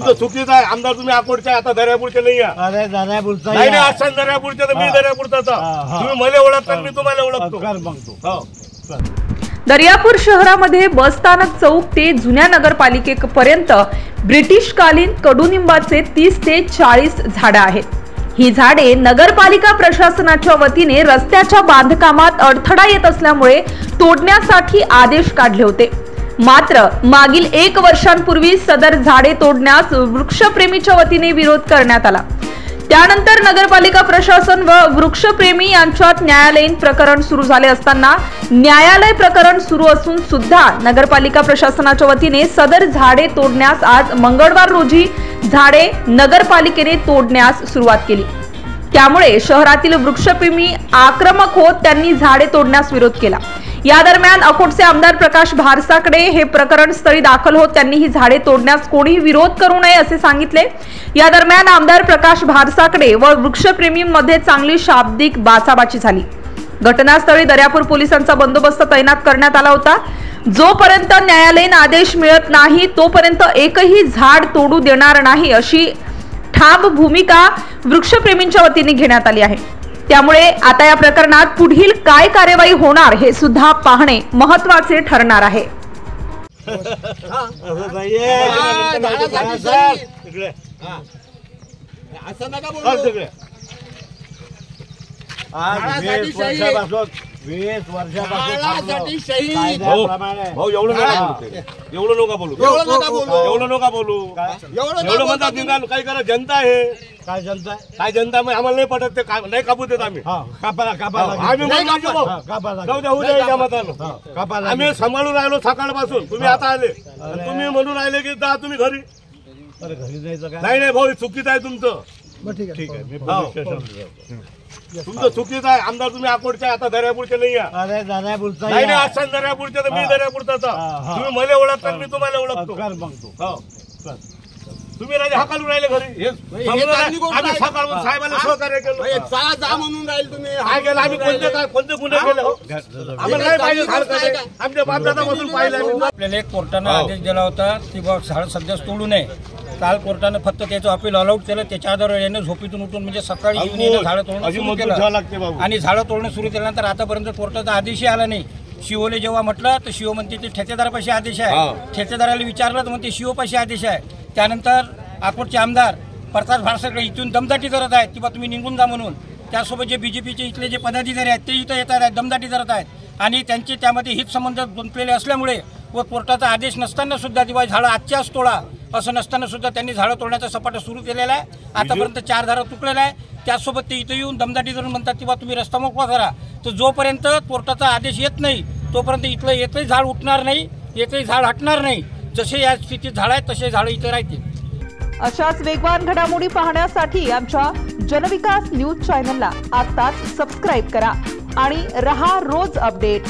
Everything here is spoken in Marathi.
तुमचं चुकीचं आहे आमदार, तुम्ही अकोटचे आता दर्यापूरचे नाही आहे. अरे दर्यापूरचा नाही नाही असं दर्यापूरचे तर मी दर्यापूरचा, तुम्ही मला ओळखता मी तुम्हाला ओळखतो. दर्यापूर शहरामध्ये बसस्थानक चौक ते जुन्या नगरपालिकेपर्यंत ब्रिटिशकालीन कडुनिंबाचे 30 ते 40 झाडं आहेत. ही झाडे नगरपालिका प्रशासनाच्या वतीने रस्त्याच्या बांधकामात अडथळा येत असल्यामुळे तोडण्यासाठी आदेश काढले होते. मात्र मागील 1 वर्षांपूर्वी सदर झाडे तोडण्यास वृक्षप्रेमीच्या वतीने विरोध करण्यात आला. त्यानंतर नगरपालिका प्रशासन व वृक्षप्रेमी यांच्यात न्यायालयीन प्रकरण सुरू झाले असताना न्यायालय प्रकरण सुरू असून सुद्धा नगरपालिका प्रशासनाच्या वतीने सदर झाडे तोडण्यास आज मंगळवार रोजी झाडे नगरपालिकेने तोडण्यास सुरुवात केली. त्यामुळे शहरातील वृक्षप्रेमी आक्रमक होत त्यांनी झाडे तोडण्यास विरोध केला. या दरम्यान अकोटचे आमदार प्रकाश भारसाकडे हे प्रकरण स्थळी दाखल होत त्यांनी ही झाडे तोडण्यास कोणीही विरोध करू नये असे सांगितले. या दरम्यान आमदार प्रकाश भारसाकडे व वृक्षप्रेमींमध्ये चांगली शाब्दिक बाचाबाची झाली. घटनास्थळी दर्यापूर पोलिसांचा बंदोबस्त तैनात करण्यात आला होता. जोपर्यंत न्यायालयीन आदेश मिळत नाही तोपर्यंत एकही झाड तोडू देणार नाही अशी ठाम भूमिका वृक्षप्रेमींच्या वतीने घेण्यात आली आहे. त्यामुळे आता या प्रकरणात पुढील काय कार्यवाही होणार हे सुद्धा पाहणे महत्त्वाचे ठरणार आहे. एवढं म्हणतात काय करा, जनता आहे. काय जनता काय जनता आम्हाला नाही पटत ते नाही कापू देत आम्ही. आम्ही सांभाळून राहिलो सकाळपासून, तुम्ही आता आले तुम्ही म्हणून राहिले की जा तुम्ही घरी. नाही नाही भाऊ चुकीचं आहे तुमचं. ठीक आहे तुमचं चुकीचं आहे आमदार, तुम्ही अकोटचे आता दर्यापूरचे नाही आहे. अरे दर्यापूरचा नाही नाही असं दर्यापूरचे तर मी दर्यापूरचा, तुम्ही मला ओळखता मी तुम्हाला ओळखतो. तुम्ही राजे हाकालून राहिले घरी. आम्ही सकाळून साहेबांना सहकार्य केलं म्हणून राहील तुम्ही. काय केलं आम्ही, कोणते गुन्हे केले आम्हाला नाही पाहिजे. आमच्या बापदादापासून पाहिलं. आपल्याला एक कोर्टानं आदेश दिला होता की झाड सध्या तोडू नये. काल कोर्टानं फक्त त्याचं अपील अलाउड केलं. त्याच्या आधारे यानं झोपेतून उठून म्हणजे सकाळी झाडं तोडणं सुरू केलं आणि झाडं तोडणं सुरू केल्यानंतर आतापर्यंत कोर्टाचा आदेशही आला नाही. शिवले जेव्हा म्हटलं तर शिव म्हणते ते ठेकेदारापाशी आदेश आहे. ठेकेदाराला विचारलं तर म्हणते शिवपाशी आदेश आहे. त्यानंतर अकोटचे आमदार प्रकाश भारसाकडे इथून दमदाटी करत आहेत की बा तुम्ही निघून जा म्हणून. त्यासोबत जे बीजेपीचे इथले जे पदाधिकारी आहेत ते इथं येतात आहेत, दमदाटी करत आहेत आणि त्यांचे त्यामध्ये हितसंबंध गुंतलेले असल्यामुळे व कोर्टाचा आदेश नसताना सुद्धा दिवाळी झाडं आजच्याच तोडा असं नसताना सुद्धा त्यांनी झाडं तोडण्याचा सपाटा सुरू केलेला आहे. आतापर्यंत 4 झाडं तुटलेलं आहे. त्यासोबत ते इथं येऊन दमदाटी करून म्हणतात की बा तुम्ही रस्ता मोकळा करा. तर जोपर्यंत कोर्टाचा आदेश येत नाही तोपर्यंत इथलं एकही झाड उठणार नाही, एकही झाड हटणार नाही. जसे या स्थितीत झाड आहेत तसे झाडं इथे राहतील. अशाच वेगवान घडामोडी पाहण्यासाठी आमच्या जनविकास न्यूज चॅनलला आताच सबस्क्राईब करा आणि रहा रोज अपडेट.